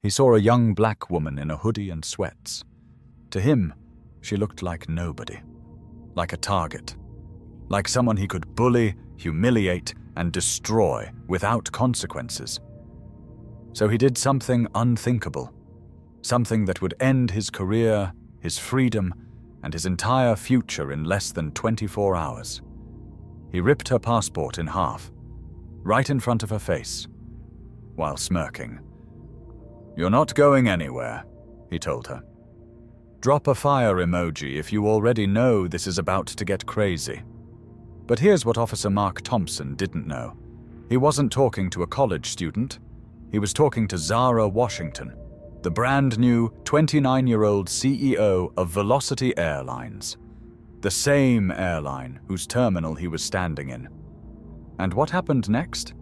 He saw a young black woman in a hoodie and sweats. To him, she looked like nobody. Like a target. Like someone he could bully, humiliate, and destroy without consequences. So he did something unthinkable. Something that would end his career, his freedom, and his entire future in less than 24 hours. He ripped her passport in half, right in front of her face, while smirking. "You're not going anywhere," he told her. "Drop a fire emoji if you already know this is about to get crazy." But here's what Officer Mark Thompson didn't know. He wasn't talking to a college student. He was talking to Zara Washington, the brand new 29-year-old CEO of Velocity Airlines, the same airline whose terminal he was standing in. And what happened next?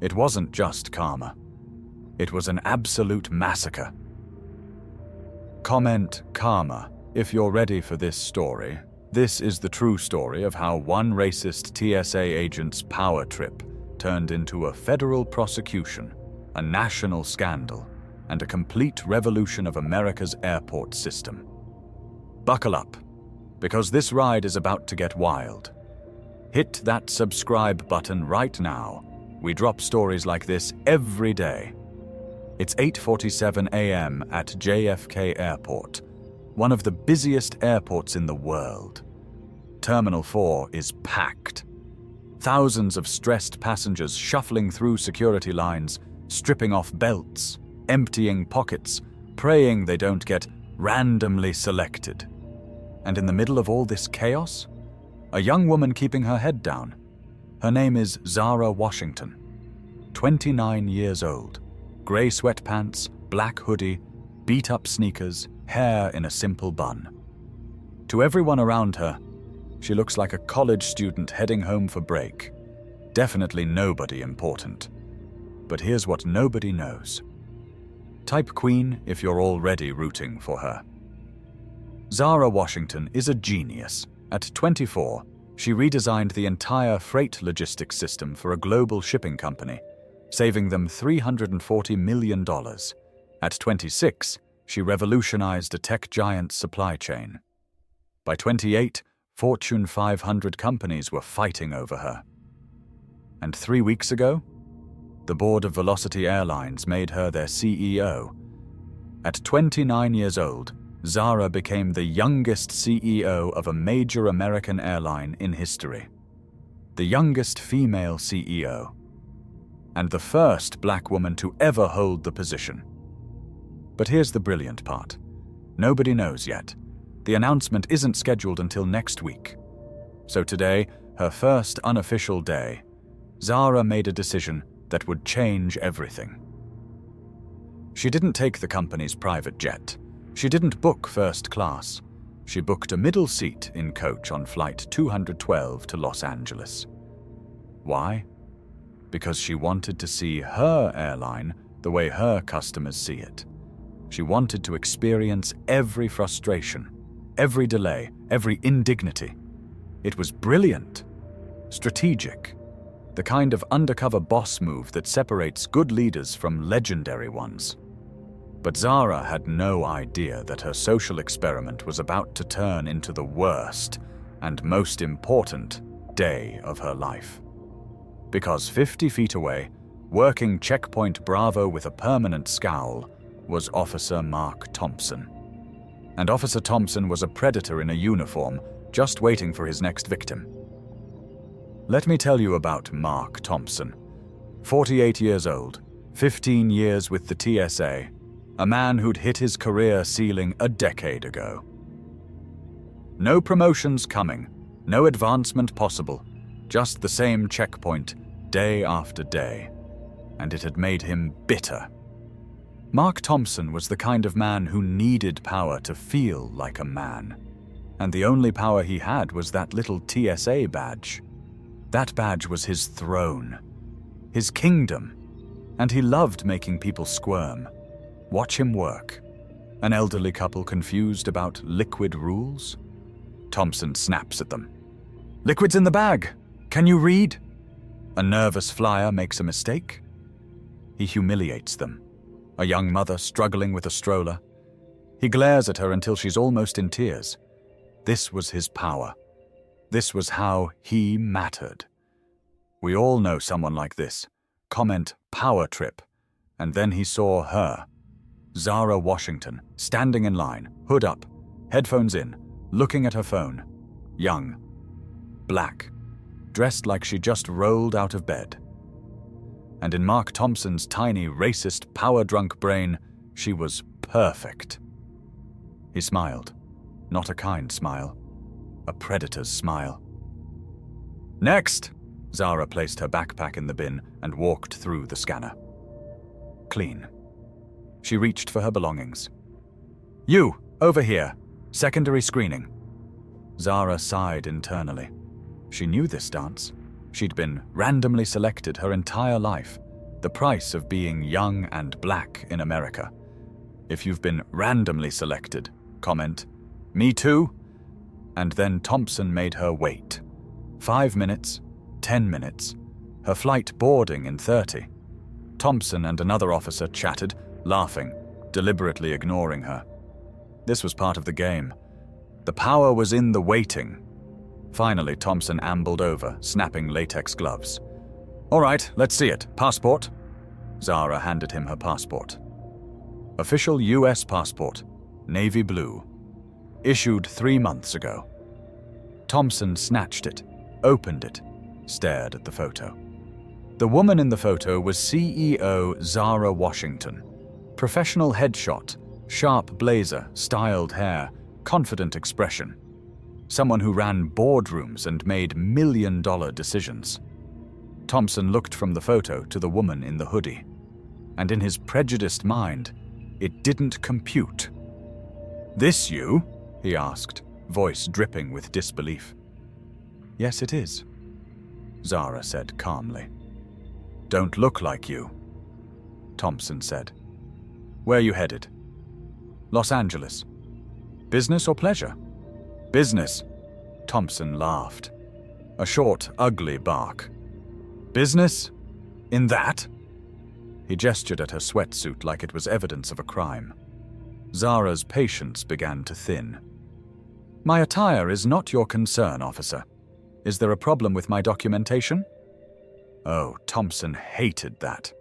It wasn't just karma. It was an absolute massacre. Comment karma if you're ready for this story. This is the true story of how one racist TSA agent's power trip turned into a federal prosecution, a national scandal, and a complete revolution of America's airport system. Buckle up, because this ride is about to get wild. Hit that subscribe button right now. We drop stories like this every day. It's 8:47 a.m. at JFK Airport, one of the busiest airports in the world. Terminal 4 is packed. Thousands of stressed passengers shuffling through security lines, stripping off belts, emptying pockets, praying they don't get randomly selected. And in the middle of all this chaos, a young woman keeping her head down. Her name is Zara Washington, 29 years old, grey sweatpants, black hoodie, beat-up sneakers, hair in a simple bun. To everyone around her, she looks like a college student heading home for break. Definitely nobody important. But here's what nobody knows. Type Queen if you're already rooting for her. Zara Washington is a genius. At 24, she redesigned the entire freight logistics system for a global shipping company, saving them $340 million. At 26, she revolutionized a tech giant's supply chain. By 28, Fortune 500 companies were fighting over her. And 3 weeks ago, the board of Velocity Airlines made her their CEO. At 29 years old, Zara became the youngest CEO of a major American airline in history. The youngest female CEO. And the first black woman to ever hold the position. But here's the brilliant part. Nobody knows yet. The announcement isn't scheduled until next week. So today, her first unofficial day, Zara made a decision that would change everything. She didn't take the company's private jet. She didn't book first class. She booked a middle seat in coach on flight 212 to Los Angeles. Why? Because she wanted to see her airline the way her customers see it. She wanted to experience every frustration, every delay, every indignity. It was brilliant, strategic, the kind of undercover boss move that separates good leaders from legendary ones. But Zara had no idea that her social experiment was about to turn into the worst and most important day of her life. Because 50 feet away, working Checkpoint Bravo with a permanent scowl, was Officer Mark Thompson. And Officer Thompson was a predator in a uniform, just waiting for his next victim. Let me tell you about Mark Thompson. 48 years old, 15 years with the TSA, a man who'd hit his career ceiling a decade ago. No promotions coming, no advancement possible, just the same checkpoint, day after day. And it had made him bitter. Mark Thompson was the kind of man who needed power to feel like a man. And the only power he had was that little TSA badge. That badge was his throne, his kingdom, and he loved making people squirm. Watch him work. An elderly couple confused about liquid rules? Thompson snaps at them. "Liquid's in the bag. Can you read?" A nervous flyer makes a mistake. He humiliates them. a young mother struggling with a stroller. He glares at her until she's almost in tears. This was his power. This was how he mattered. We all know someone like this. Comment power trip. And then he saw her. Zara Washington, standing in line, hood up, headphones in, looking at her phone. Young. Black. Dressed like she just rolled out of bed. And in Mark Thompson's tiny, racist, power-drunk brain, she was perfect. He smiled. Not a kind smile. A predator's smile. Next! Zara placed her backpack in the bin and walked through the scanner. Clean. She reached for her belongings. You, over here. Secondary screening. Zara sighed internally. She knew this dance. She'd been randomly selected her entire life. The price of being young and black in America. If you've been randomly selected, comment, me too? And then Thompson made her wait. 5 minutes, 10 minutes. Her flight boarding in 30. Thompson and another officer chatted, laughing, deliberately ignoring her. This was part of the game. The power was in the waiting. Finally, Thompson ambled over, snapping latex gloves. All right, let's see it. Passport? Zara handed him her passport. Official U.S. passport, navy blue. Issued 3 months ago. Thompson snatched it, opened it, stared at the photo. The woman in the photo was CEO Zara Washington. Professional headshot, sharp blazer, styled hair, confident expression. Someone who ran boardrooms and made million-dollar decisions. Thompson looked from the photo to the woman in the hoodie, and in his prejudiced mind, it didn't compute. This you? He asked, voice dripping with disbelief. Yes, it is, Zara said calmly. Don't look like you, Thompson said. Where are you headed? Los Angeles. Business or pleasure? Business, Thompson laughed. A short, ugly bark. Business? In that? He gestured at her sweatsuit like it was evidence of a crime. Zara's patience began to thin. My attire is not your concern, officer. Is there a problem with my documentation? Oh, Thompson hated that.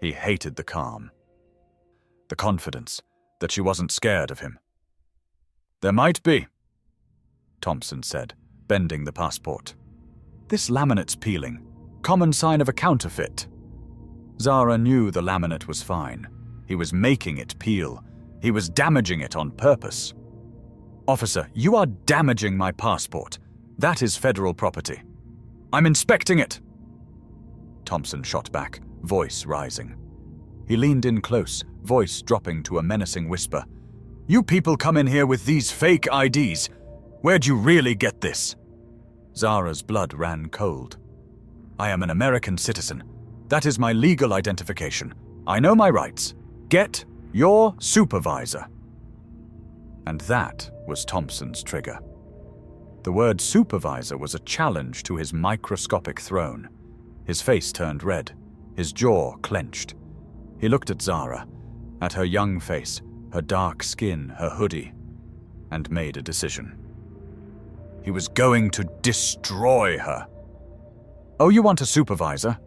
He hated the calm. The confidence, that she wasn't scared of him. There might be, Thompson said, bending the passport. This laminate's peeling. Common sign of a counterfeit. Zara knew the laminate was fine. He was making it peel. He was damaging it on purpose. Officer, you are damaging my passport. That is federal property. I'm inspecting it. Thompson shot back, voice rising. He leaned in close, voice dropping to a menacing whisper. You people come in here with these fake IDs. Where'd you really get this? Zara's blood ran cold. I am an American citizen. That is my legal identification. I know my rights. Get your supervisor. And that was Thompson's trigger. The word supervisor was a challenge to his microscopic throne. His face turned red, his jaw clenched. He looked at Zara, at her young face, her dark skin, her hoodie, and made a decision. He was going to destroy her. Oh, you want a supervisor?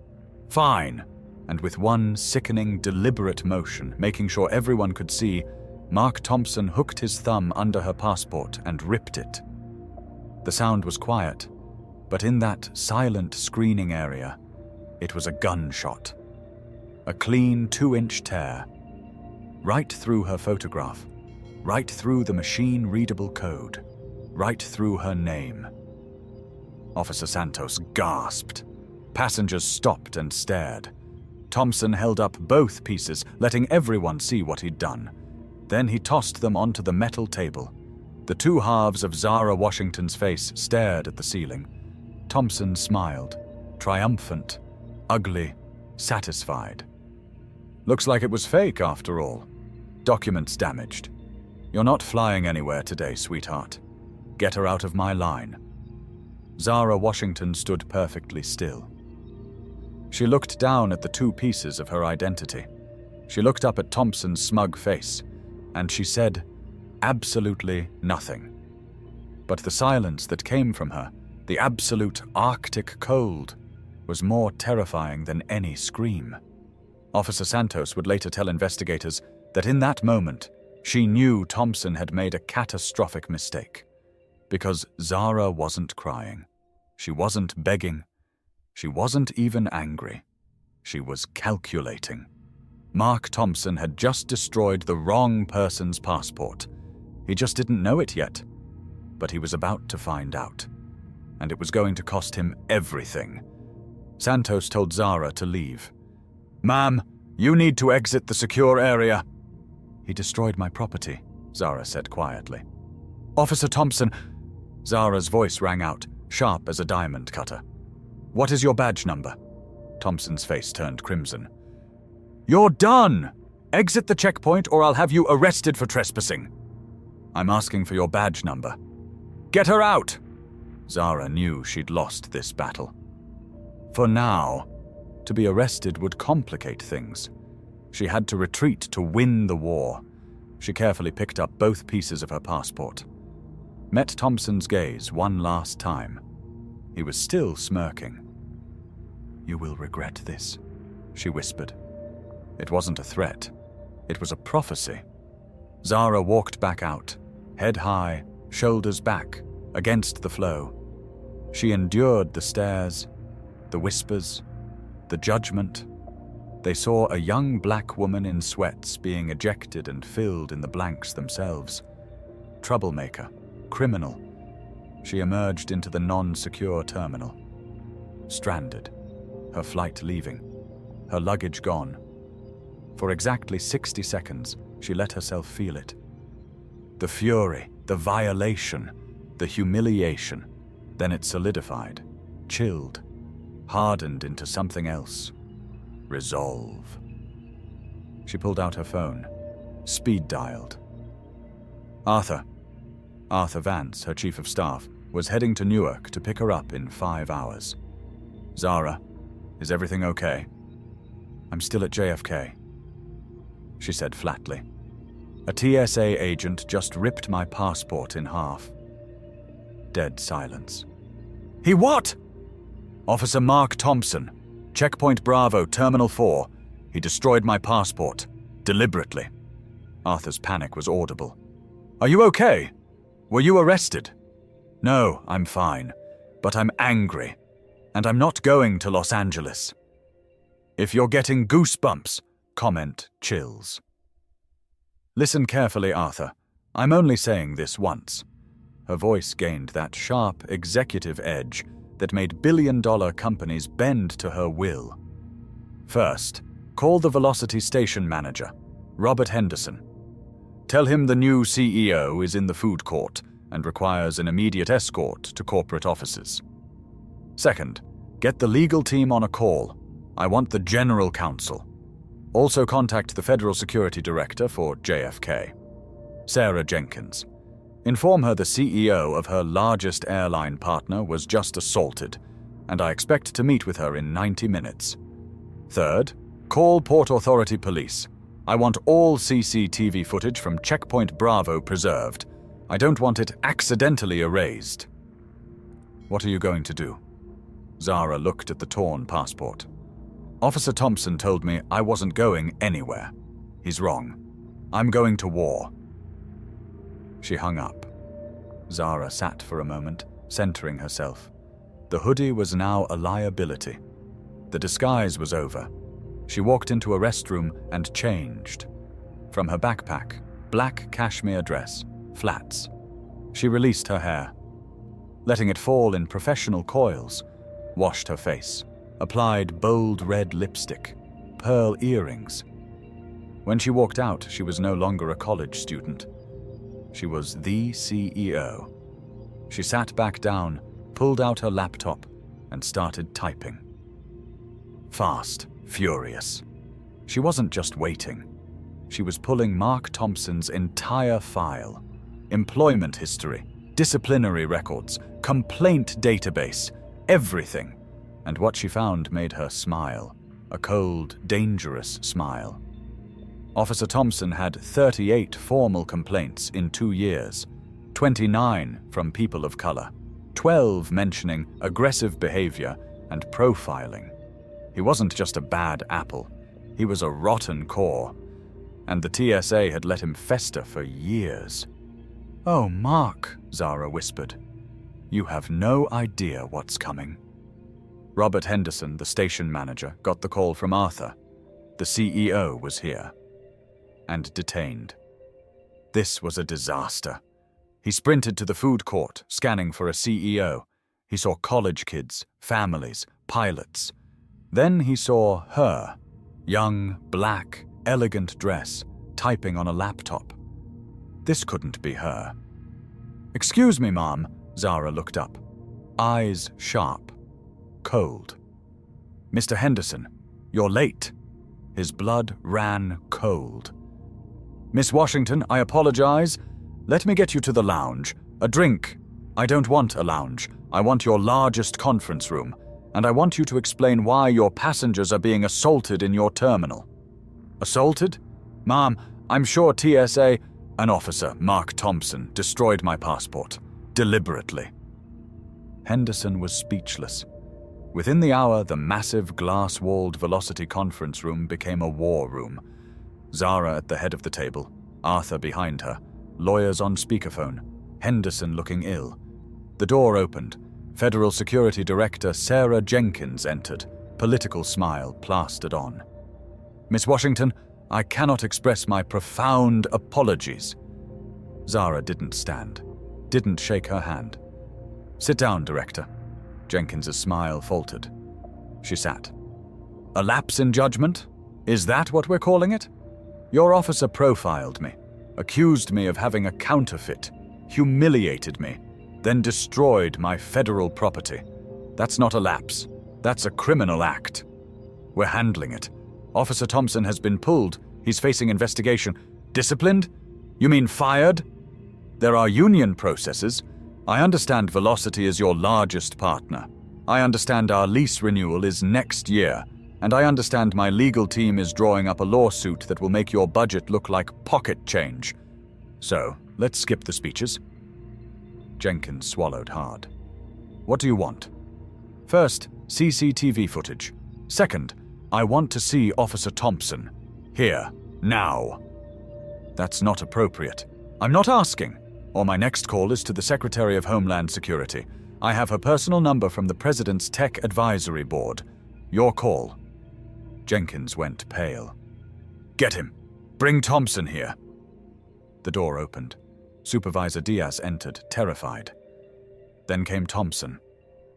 Fine. And with one sickening, deliberate motion, making sure everyone could see, Mark Thompson hooked his thumb under her passport and ripped it. The sound was quiet, but in that silent screening area, it was a gunshot. A clean 2-inch tear. Right through her photograph. Right through the machine-readable code. Right through her name. Officer Santos gasped. Passengers stopped and stared. Thompson held up both pieces, letting everyone see what he'd done. Then he tossed them onto the metal table. The two halves of Zara Washington's face stared at the ceiling. Thompson smiled, triumphant, ugly, satisfied. Looks like it was fake after all. Documents damaged. You're not flying anywhere today, sweetheart. Get her out of my line. Zara Washington stood perfectly still. She looked down at the two pieces of her identity. She looked up at Thompson's smug face, and she said absolutely nothing. But the silence that came from her, the absolute Arctic cold, was more terrifying than any scream. Officer Santos would later tell investigators that in that moment, she knew Thompson had made a catastrophic mistake. Because Zara wasn't crying. She wasn't begging. She wasn't even angry. She was calculating. Mark Thompson had just destroyed the wrong person's passport. He just didn't know it yet. But he was about to find out. And it was going to cost him everything. Santos told Zara to leave. "Ma'am, you need to exit the secure area." "He destroyed my property," Zara said quietly. "Officer Thompson," Zara's voice rang out, sharp as a diamond cutter. "What is your badge number?" Thompson's face turned crimson. "You're done! Exit the checkpoint or I'll have you arrested for trespassing." "I'm asking for your badge number." "Get her out!" Zara knew she'd lost this battle. For now, to be arrested would complicate things. She had to retreat to win the war. She carefully picked up both pieces of her passport. Met Thompson's gaze one last time. He was still smirking. "You will regret this," she whispered. It wasn't a threat. It was a prophecy. Zara walked back out, head high, shoulders back, against the flow. She endured the stares, the whispers, the judgment. They saw a young black woman in sweats being ejected and filled in the blanks themselves. Troublemaker, criminal. She emerged into the non-secure terminal. Stranded, her flight leaving, her luggage gone. For exactly 60 seconds, she let herself feel it. The fury, the violation, the humiliation. Then it solidified, chilled, hardened into something else. Resolve. She pulled out her phone, speed-dialed. Arthur Vance, her chief of staff, was heading to Newark to pick her up in 5 hours. "Zara, is everything okay?" "I'm still at JFK," she said flatly. "A TSA agent just ripped my passport in half." Dead silence. "He what?" "Officer Mark Thompson, Checkpoint Bravo, Terminal 4. He destroyed my passport. Deliberately." Arthur's panic was audible. "Are you okay? Were you arrested?" "No, I'm fine. But I'm angry. And I'm not going to Los Angeles." "If you're getting goosebumps," comment chills. "Listen carefully, Arthur. I'm only saying this once." Her voice gained that sharp executive edge that made billion-dollar companies bend to her will. "First, call the Velocity station manager, Robert Henderson. Tell him the new CEO is in the food court and requires an immediate escort to corporate offices. Second, get the legal team on a call. I want the general counsel. Also contact the Federal Security Director for JFK, Sarah Jenkins. Inform her the CEO of her largest airline partner was just assaulted, and I expect to meet with her in 90 minutes. Third, call Port Authority Police. I want all CCTV footage from Checkpoint Bravo preserved. I don't want it accidentally erased." "What are you going to do?" Zara looked at the torn passport. "Officer Thompson told me I wasn't going anywhere. He's wrong. I'm going to war." She hung up. Zara sat for a moment, centering herself. The hoodie was now a liability. The disguise was over. She walked into a restroom and changed. From her backpack, black cashmere dress, flats. She released her hair, letting it fall in professional coils, washed her face, applied bold red lipstick, pearl earrings. When she walked out, she was no longer a college student. She was the CEO. She sat back down, pulled out her laptop, and started typing. Fast, furious. She wasn't just waiting. She was pulling Mark Thompson's entire file. Employment history, disciplinary records, complaint database, everything. And what she found made her smile. A cold, dangerous smile. Officer Thompson had 38 formal complaints in 2 years, 29 from people of color, 12 mentioning aggressive behavior and profiling. He wasn't just a bad apple, he was a rotten core, and the TSA had let him fester for years. "Oh, Mark," Zara whispered, "you have no idea what's coming." Robert Henderson, the station manager, got the call from Arthur. The CEO was here and detained. This was a disaster. He sprinted to the food court, scanning for a CEO. He saw college kids, families, pilots. Then he saw her, young, black, elegant dress, typing on a laptop. This couldn't be her. "Excuse me, Mom." Zara looked up, eyes sharp, cold. "Mr. Henderson, you're late." His blood ran cold. "Miss Washington, I apologize. Let me get you to the lounge. A drink." "I don't want a lounge. I want your largest conference room, and I want you to explain why your passengers are being assaulted in your terminal." "Assaulted? Ma'am, I'm sure TSA, an Officer Mark Thompson, destroyed my passport. Deliberately." Henderson was speechless. Within the hour, the massive glass-walled Velocity conference room became a war room. Zara at the head of the table, Arthur behind her, lawyers on speakerphone, Henderson looking ill. The door opened. Federal Security Director Sarah Jenkins entered, political smile plastered on. "Miss Washington, I cannot express my profound apologies." Zara didn't stand, didn't shake her hand. "Sit down, Director." Jenkins's smile faltered. She sat. "A lapse in judgment? Is that what we're calling it? Your officer profiled me, accused me of having a counterfeit, humiliated me, then destroyed my federal property. That's not a lapse. That's a criminal act. We're handling it. Officer Thompson has been pulled. He's facing investigation. Disciplined? You mean fired? There are union processes. I understand Velocity is your largest partner. I understand our lease renewal is next year, and I understand my legal team is drawing up a lawsuit that will make your budget look like pocket change. So, let's skip the speeches." Jenkins swallowed hard. "What do you want?" "First, CCTV footage. Second, I want to see Officer Thompson. Here, now." "That's not appropriate. I'm not asking. Or my next call is to the Secretary of Homeland Security. I have her personal number from the President's Tech Advisory Board. Your call." Jenkins went pale. "Get him. Bring Thompson here." The door opened. Supervisor Diaz entered, terrified. Then came Thompson.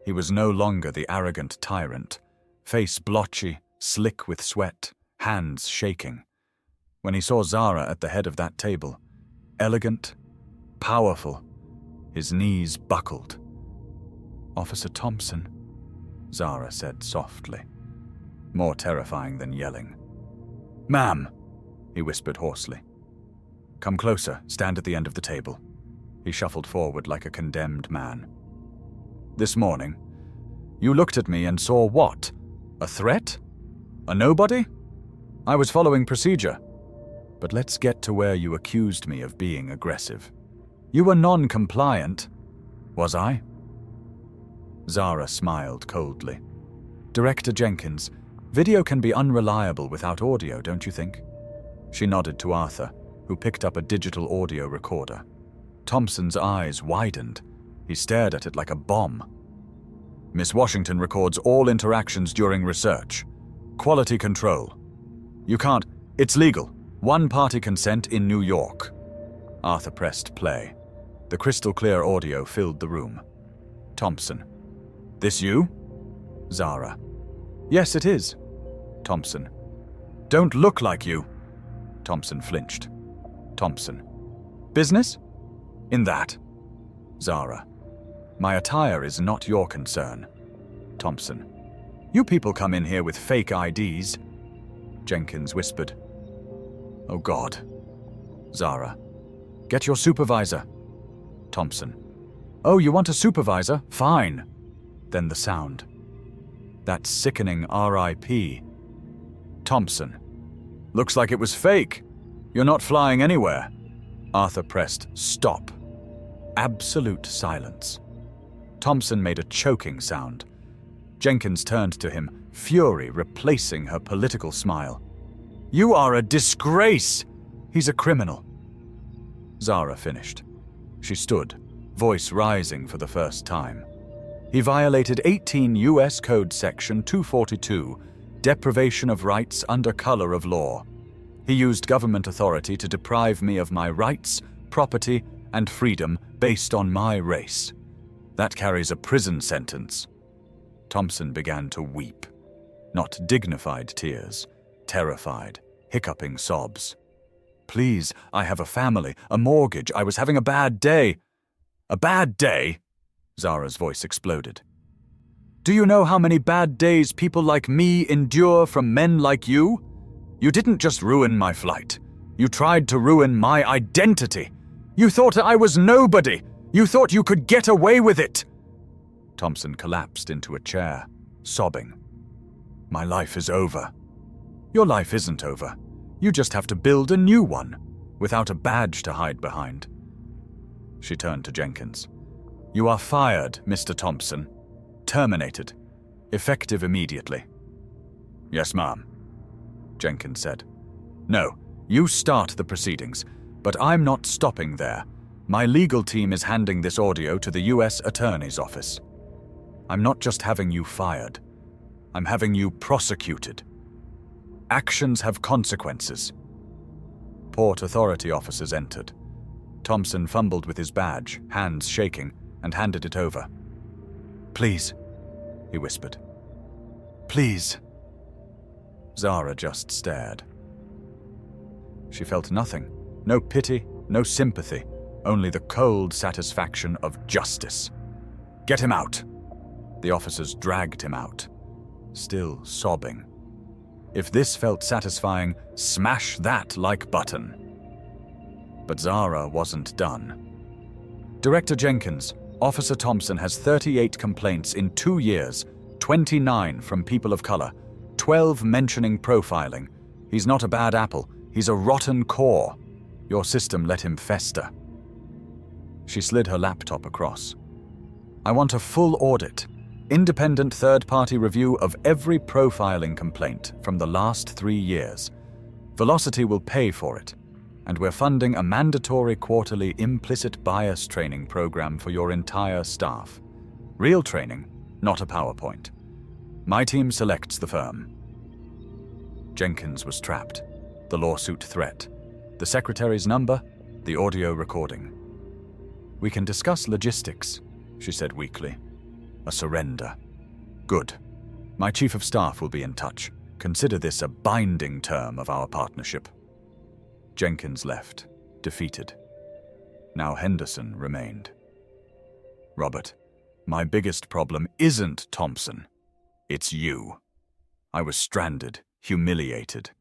He was no longer the arrogant tyrant, face blotchy, slick with sweat, hands shaking. When he saw Zara at the head of that table, elegant, powerful, his knees buckled. "Officer Thompson," Zara said softly, more terrifying than yelling. "Ma'am," he whispered hoarsely. "Come closer, stand at the end of the table." He shuffled forward like a condemned man. "This morning, you looked at me and saw what? A threat? A nobody? I was following procedure. But let's get to where you accused me of being aggressive. You were non-compliant. Was I?" Zara smiled coldly. "Director Jenkins, video can be unreliable without audio, don't you think?" She nodded to Arthur, who picked up a digital audio recorder. Thompson's eyes widened. He stared at it like a bomb. "Miss Washington records all interactions during research. Quality control. You can't. It's legal. One-party consent in New York." Arthur pressed play. The crystal-clear audio filled the room. Thompson. "This you?" Zara. "Yes, it is." Thompson. "Don't look like you." Thompson flinched. Thompson. "Business?" "In that." Zara. "My attire is not your concern." Thompson. "You people come in here with fake IDs." Jenkins whispered. "Oh God." Zara. "Get your supervisor." Thompson. "Oh, you want a supervisor? Fine." Then the sound. That sickening RIP. Thompson. "Looks like it was fake." You're not flying anywhere. Arthur pressed stop. Absolute silence. Thompson made a choking sound. Jenkins turned to him, fury replacing her political smile. You are a disgrace! He's a criminal. Zara finished. She stood, voice rising for the first time. He violated 18 U.S. Code Section 242, deprivation of rights under color of law. He used government authority to deprive me of my rights, property, and freedom based on my race. That carries a prison sentence. Thompson began to weep. Not dignified tears, terrified, hiccuping sobs. Please, I have a family, a mortgage, I was having a bad day. A bad day? Zara's voice exploded. Do you know how many bad days people like me endure from men like you? You didn't just ruin my flight. You tried to ruin my identity. You thought I was nobody. You thought you could get away with it. Thompson collapsed into a chair, sobbing. My life is over. Your life isn't over. You just have to build a new one, without a badge to hide behind. She turned to Jenkins. You are fired, Mr. Thompson. Terminated. Effective immediately. Yes, ma'am, Jenkins said. No, you start the proceedings, but I'm not stopping there. My legal team is handing this audio to the U.S. Attorney's Office. I'm not just having you fired. I'm having you prosecuted. Actions have consequences. Port Authority officers entered. Thompson fumbled with his badge, hands shaking, and handed it over. Please, he whispered. Please. Zara just stared. She felt nothing. No pity, no sympathy, only the cold satisfaction of justice. Get him out. The officers dragged him out, still sobbing. If this felt satisfying, smash that like button. But Zara wasn't done. Director Jenkins, Officer Thompson has 38 complaints in 2 years, 29 from people of color, 12 mentioning profiling. He's not a bad apple, he's a rotten core. Your system let him fester. She slid her laptop across. I want a full audit. Independent third-party review of every profiling complaint from the last 3 years. Velocity will pay for it, and we're funding a mandatory quarterly implicit bias training program for your entire staff. Real training, not a PowerPoint. My team selects the firm. Jenkins was trapped. The lawsuit threat. The secretary's number, the audio recording. We can discuss logistics, she said weakly. A surrender. Good. My chief of staff will be in touch. Consider this a binding term of our partnership. Jenkins left, defeated. Now Henderson remained. Robert, my biggest problem isn't Thompson. It's you. I was stranded, humiliated.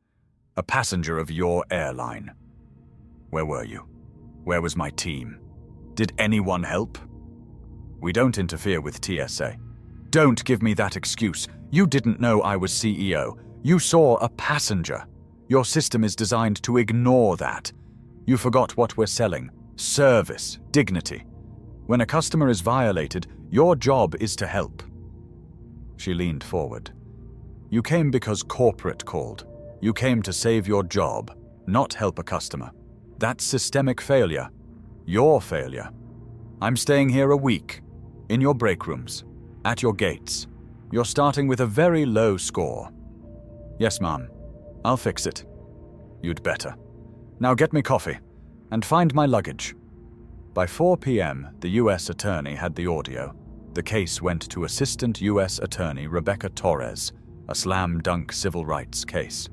A passenger of your airline. Where were you? Where was my team? Did anyone help? We don't interfere with TSA. Don't give me that excuse. You didn't know I was CEO. You saw a passenger. Your system is designed to ignore that. You forgot what we're selling. Service, dignity. When a customer is violated, your job is to help. She leaned forward. You came because corporate called. You came to save your job, not help a customer. That's systemic failure. Your failure. I'm staying here a week. In your break rooms. At your gates. You're starting with a very low score. Yes, ma'am. I'll fix it. You'd better. Now get me coffee. And find my luggage. By 4 p.m., the U.S. Attorney had the audio. The case went to Assistant U.S. Attorney Rebecca Torres, a slam-dunk civil rights case.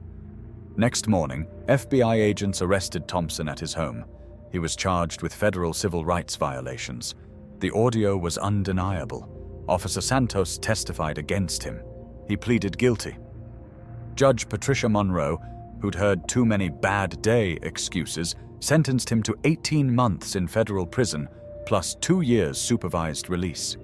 Next morning, FBI agents arrested Thompson at his home. He was charged with federal civil rights violations. The audio was undeniable. Officer Santos testified against him. He pleaded guilty. Judge Patricia Monroe, who'd heard too many bad day excuses, sentenced him to 18 months in federal prison, plus 2 years supervised release.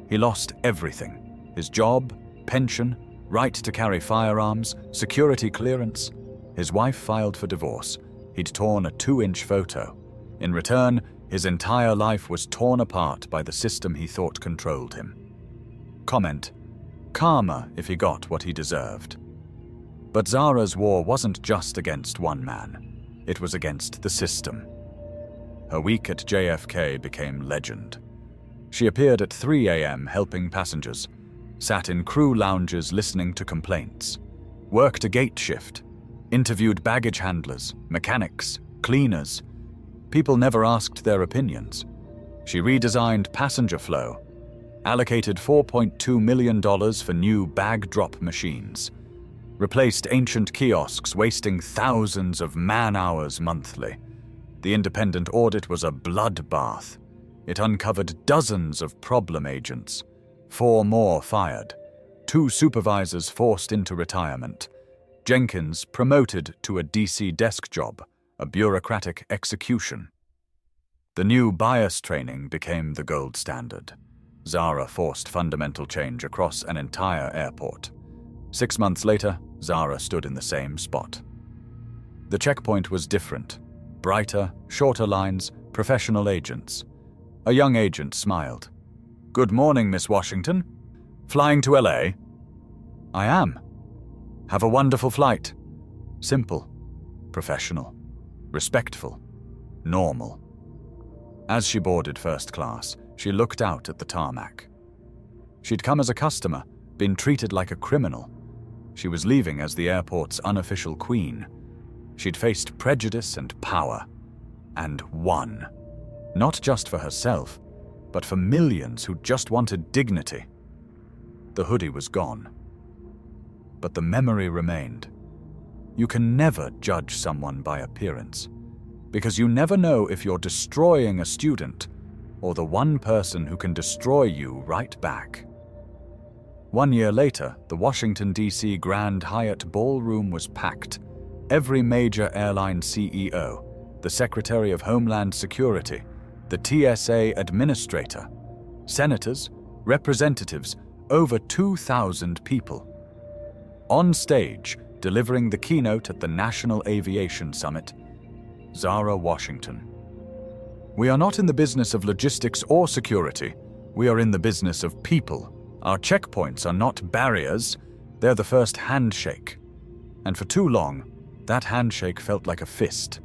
He lost everything: his job, pension, right to carry firearms, security clearance. His wife filed for divorce. He'd torn a 2-inch photo. In return, his entire life was torn apart by the system he thought controlled him. Comment: karma if he got what he deserved. But Zara's war wasn't just against one man. It was against the system. Her week at JFK became legend. She appeared at 3 a.m. helping passengers, sat in crew lounges listening to complaints, worked a gate shift, interviewed baggage handlers, mechanics, cleaners. People never asked their opinions. She redesigned passenger flow, allocated $4.2 million for new bag drop machines, replaced ancient kiosks wasting thousands of man-hours monthly. The independent audit was a bloodbath. It uncovered dozens of problem agents, 4 more fired, 2 supervisors forced into retirement, Jenkins promoted to a DC desk job, a bureaucratic execution. The new bias training became the gold standard. Zara forced fundamental change across an entire airport. 6 months later, Zara stood in the same spot. The checkpoint was different. Brighter, shorter lines, professional agents. A young agent smiled. "Good morning, Miss Washington. Flying to LA?" "I am." "Have a wonderful flight." Simple, professional, respectful, normal. As she boarded first class, she looked out at the tarmac. She'd come as a customer, been treated like a criminal. She was leaving as the airport's unofficial queen. She'd faced prejudice and power, and won. Not just for herself, but for millions who just wanted dignity. The hoodie was gone. But the memory remained. You can never judge someone by appearance, because you never know if you're destroying a student or the one person who can destroy you right back. 1 year later, the Washington, D.C. Grand Hyatt ballroom was packed. Every major airline CEO, the Secretary of Homeland Security, the TSA administrator, senators, representatives, over 2,000 people. On stage, delivering the keynote at the National Aviation Summit, Zara Washington. "We are not in the business of logistics or security. We are in the business of people. Our checkpoints are not barriers, they're the first handshake. And for too long, that handshake felt like a fist.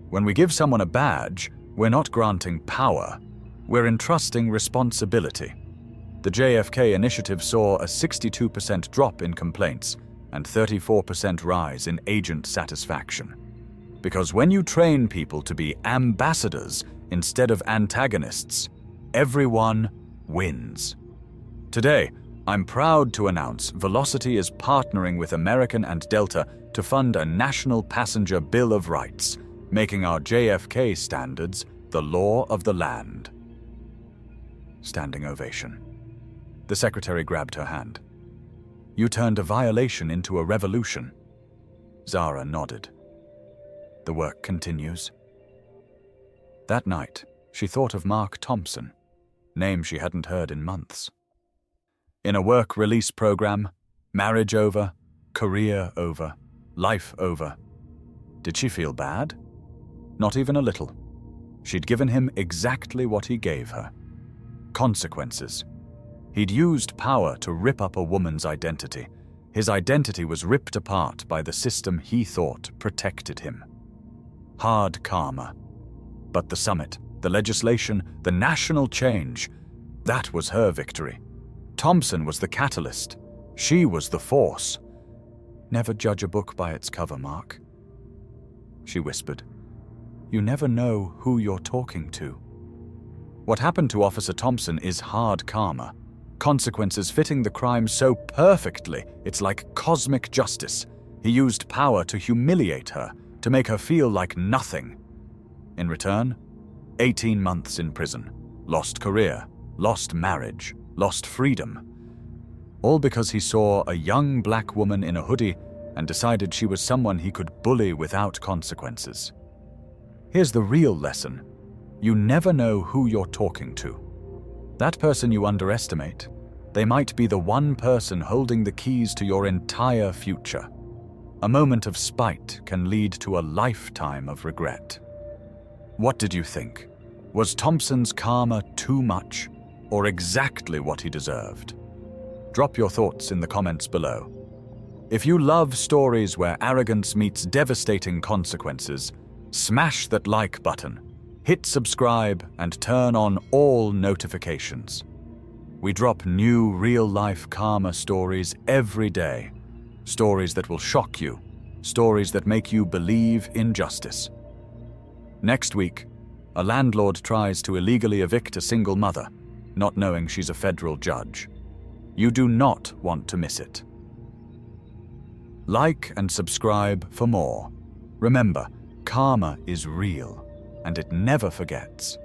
When we give someone a badge, we're not granting power, we're entrusting responsibility." The JFK initiative saw a 62% drop in complaints and 34% rise in agent satisfaction. Because when you train people to be ambassadors instead of antagonists, everyone wins. Today, I'm proud to announce Velocity is partnering with American and Delta to fund a National Passenger Bill of Rights, making our JFK standards the law of the land. Standing ovation. The secretary grabbed her hand. "You turned a violation into a revolution." Zara nodded. The work continues. That night, she thought of Mark Thompson, name she hadn't heard in months. In a work release program, marriage over, career over, life over. Did she feel bad? Not even a little. She'd given him exactly what he gave her. Consequences. He'd used power to rip up a woman's identity. His identity was ripped apart by the system he thought protected him. Hard karma. But the summit, the legislation, the national change, that was her victory. Thompson was the catalyst. She was the force. "Never judge a book by its cover, Mark," she whispered. "You never know who you're talking to." What happened to Officer Thompson is hard karma. Consequences fitting the crime so perfectly, it's like cosmic justice. He used power to humiliate her, to make her feel like nothing. In return, 18 months in prison, lost career, lost marriage, lost freedom. All because he saw a young black woman in a hoodie and decided she was someone he could bully without consequences. Here's the real lesson. You never know who you're talking to. That person you underestimate, they might be the one person holding the keys to your entire future. A moment of spite can lead to a lifetime of regret. What did you think? Was Thompson's karma too much, or exactly what he deserved? Drop your thoughts in the comments below. If you love stories where arrogance meets devastating consequences, smash that like button, hit subscribe, and turn on all notifications. We drop new real-life karma stories every day. Stories that will shock you. Stories that make you believe in justice. Next week, a landlord tries to illegally evict a single mother, not knowing she's a federal judge. You do not want to miss it. Like and subscribe for more. Remember, karma is real, and it never forgets.